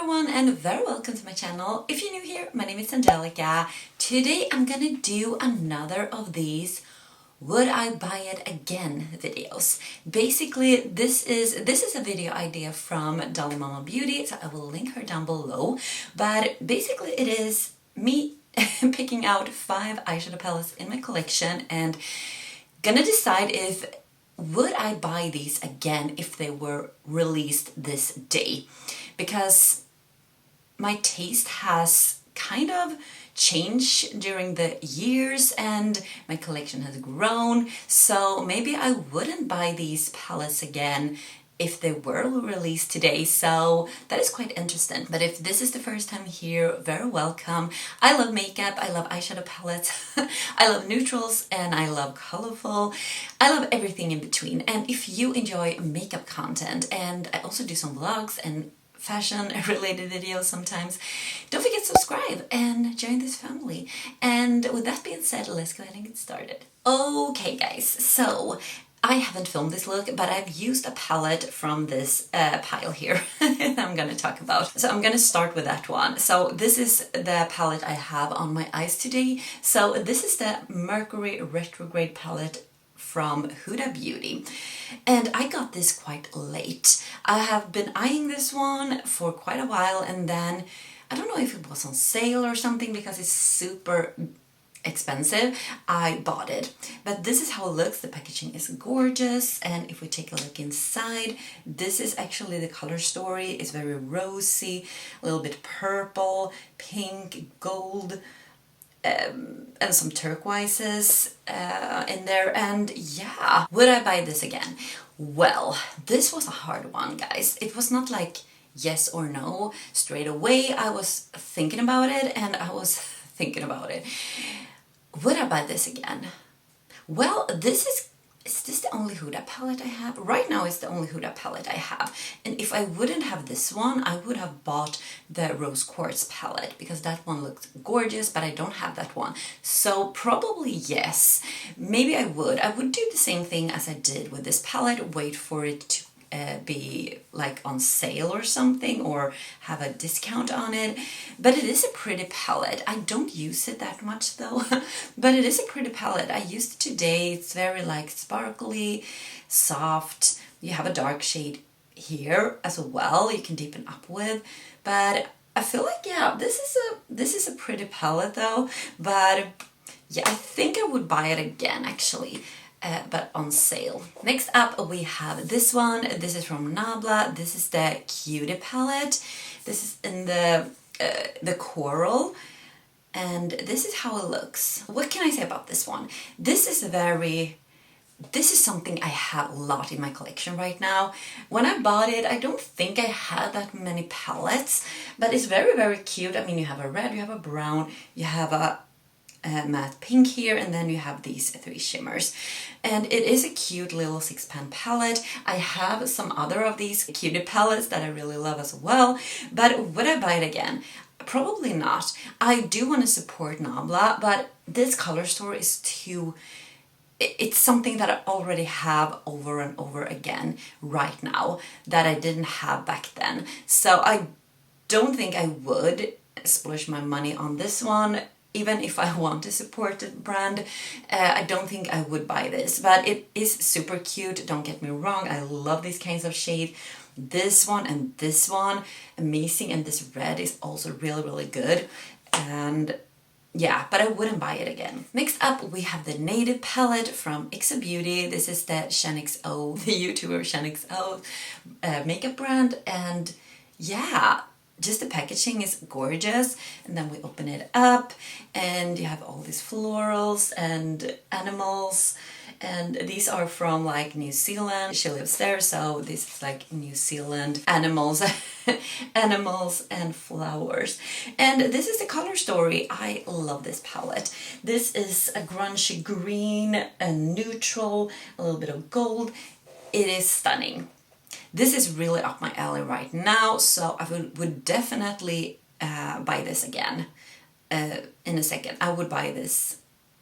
everyone and very welcome to my channel. If you're new here, my name is Angelica. Today I'm gonna do another of these would I buy it again videos. Basically this is a video idea from Dolly Mama Beauty, so I will link her down below. But basically it is me picking out 5 eyeshadow palettes in my collection and gonna decide if would I buy these again if they were released this day, because my taste has kind of changed during the years and my collection has grown, so maybe I wouldn't buy these palettes again if they were released today, so that is quite interesting. But if this is the first time here, very welcome. I love makeup, I love eyeshadow palettes, I love neutrals, and I love colorful. I love everything in between. And if you enjoy makeup content, and I also do some vlogs and fashion related videos sometimes, don't forget to subscribe and join this family. And with that being said, let's go ahead and get started. Okay guys, so I haven't filmed this look, but I've used a palette from this pile here that I'm gonna talk about. So I'm gonna start with that one. So this is the palette I have on my eyes today. So this is the Mercury Retrograde palette from Huda Beauty. And I got this quite late. I have been eyeing this one for quite a while, and then I don't know if it was on sale or something because it's super expensive. I bought it, but this is how it looks. The packaging is gorgeous, and if we take a look inside, this is actually the color story. It's very rosy, a little bit purple, pink, gold, and some turquoises in there. And yeah, would I buy this again? Well, this was a hard one, guys. It was not like yes or no straight away. I was thinking about it and I was thinking about it. Would I buy this again? Well, is this the only Huda palette I have? Right now it's the only Huda palette I have. And if I wouldn't have this one, I would have bought the Rose Quartz palette because that one looks gorgeous, but I don't have that one. So probably yes. Maybe I would. I would do the same thing as I did with this palette, wait for it to be like on sale or something, or have a discount on it. But it is a pretty palette. I don't use it that much though, but it is a pretty palette. I used it today. It's very like sparkly, soft. You have a dark shade here as well you can deepen up with, but I feel like, yeah, this is a pretty palette though. But yeah, I think I would buy it again actually. But on sale. Next up we have this one. This is from Nabla. This is the Cutie palette. This is in the coral, and this is how it looks. What can I say about this one? This is something I have a lot in my collection right now. When I bought it, I don't think I had that many palettes, but it's very, very cute. I mean, you have a red, you have a brown, you have a matte pink here, and then you have these 3 shimmers, and it is a cute little 6-pan palette. I have some other of these cutie palettes that I really love as well, but would I buy it again? Probably not. I do want to support Nabla, but this color story is too, it's something that I already have over and over again right now that I didn't have back then, so I don't think I would splurge my money on this one. Even if I want to support the brand, I don't think I would buy this, but it is super cute, don't get me wrong. I love these kinds of shades. This one and this one, amazing, and this red is also really, really good. And yeah, but I wouldn't buy it again. Next up, we have the Native palette from Ixa Beauty. This is the ShenXO, the YouTuber ShenXO makeup brand, and yeah, just the packaging is gorgeous. And then we open it up and you have all these florals and animals, and these are from like New Zealand. She lives there, so this is like New Zealand animals animals and flowers. And this is the color story. I love this palette. This is a grungy green, a neutral, a little bit of gold. It is stunning. This is really up my alley right now, so I would definitely buy this again in a second. I would buy this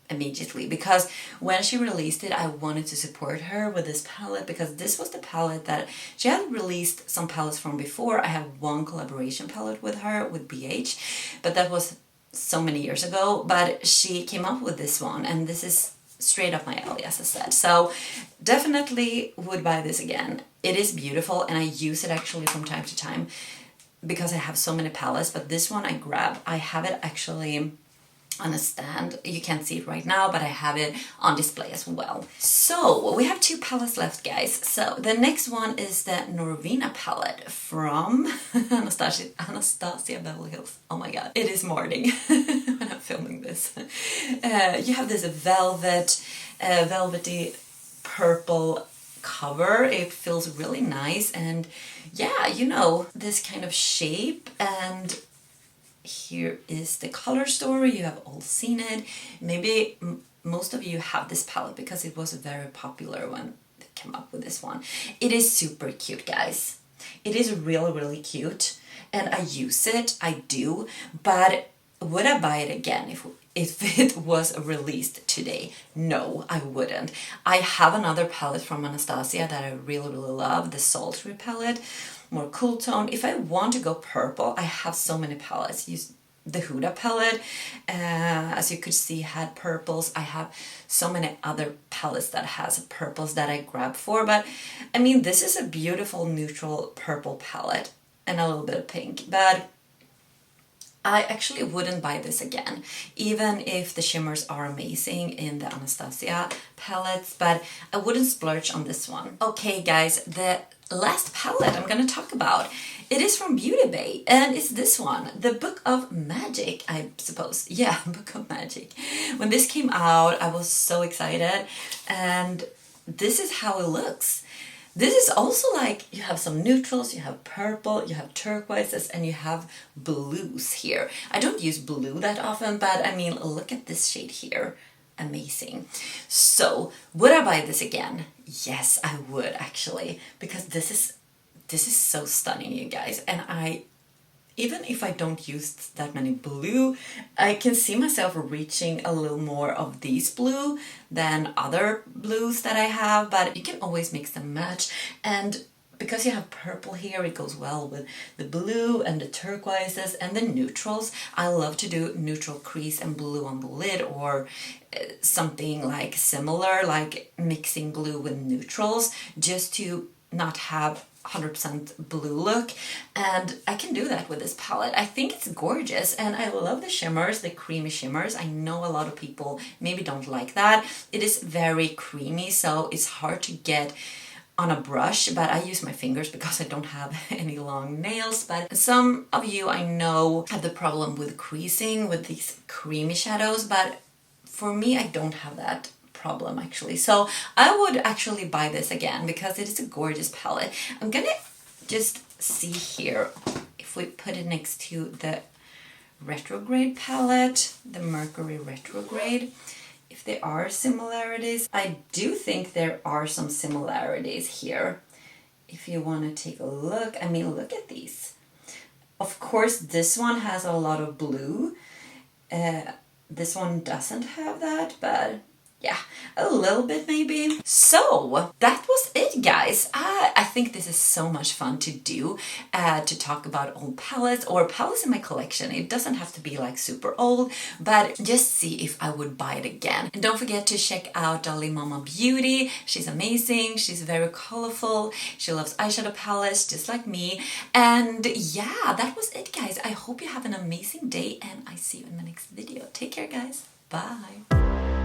immediately, because when she released it, I wanted to support her with this palette, because this was the palette that she had released some palettes from before. I have one collaboration palette with her, with BH, but that was so many years ago. But she came up with this one, and this is straight up my alley, as I said. So definitely would buy this again. It is beautiful, and I use it actually from time to time because I have so many palettes. But this one I grab. I have it actually on a stand. You can't see it right now, but I have it on display as well. So we have 2 palettes left, guys. So the next one is the Norvina palette from Anastasia Beverly Hills. Oh my god, it is morning when I'm filming this. You have this velvety purple cover. It feels really nice, and yeah, you know, this kind of shape. And here is the color story. You have all seen it. Maybe most of you have this palette because it was very popular when they came up with this one. It is super cute, guys. It is really cute, and I use it. I do, but would I buy it again if it was released today? No, I wouldn't. I have another palette from Anastasia that I really love, the Sultry palette. More cool tone. If I want to go purple, I have so many palettes. Use the Huda palette, as you could see, had purples. I have so many other palettes that has purples that I grab for, but I mean, this is a beautiful neutral purple palette and a little bit of pink, but I actually wouldn't buy this again, even if the shimmers are amazing in the Anastasia palettes, but I wouldn't splurge on this one. Okay, guys, the last palette I'm gonna talk about, it is from Beauty Bay, and it's this one, the Book of Magic, I suppose. Yeah, Book of Magic. When this came out, I was so excited, and this is how it looks. This is also like, you have some neutrals, you have purple, you have turquoises, and you have blues here. I don't use blue that often, but I mean, look at this shade here. Amazing. So, would I buy this again? Yes, I would actually, because this is so stunning, you guys. And even if I don't use that many blue, I can see myself reaching a little more of these blue than other blues that I have, but you can always mix and match. And because you have purple here, it goes well with the blue and the turquoises and the neutrals. I love to do neutral crease and blue on the lid, or something like similar, like mixing blue with neutrals, just to not have 100% blue look. And I can do that with this palette. I think it's gorgeous, and I love the shimmers, the creamy shimmers. I know a lot of people maybe don't like that. It is very creamy, so it's hard to get on a brush, but I use my fingers because I don't have any long nails. But some of you I know have the problem with creasing with these creamy shadows, but for me, I don't have that problem actually. So I would actually buy this again because it is a gorgeous palette. I'm gonna just see here if we put it next to the Retrograde palette, the Mercury Retrograde, if there are similarities. I do think there are some similarities here. If you want to take a look, I mean, look at these. Of course, this one has a lot of blue. This one doesn't have that, but yeah, a little bit maybe. So that was it, guys. I think this is so much fun to do, to talk about old palettes or palettes in my collection. It doesn't have to be like super old, but just see if I would buy it again. And don't forget to check out Dolly Mama Beauty. She's amazing. She's very colorful. She loves eyeshadow palettes just like me. And yeah, that was it, guys. I hope you have an amazing day, and I see you in my next video. Take care, guys. Bye.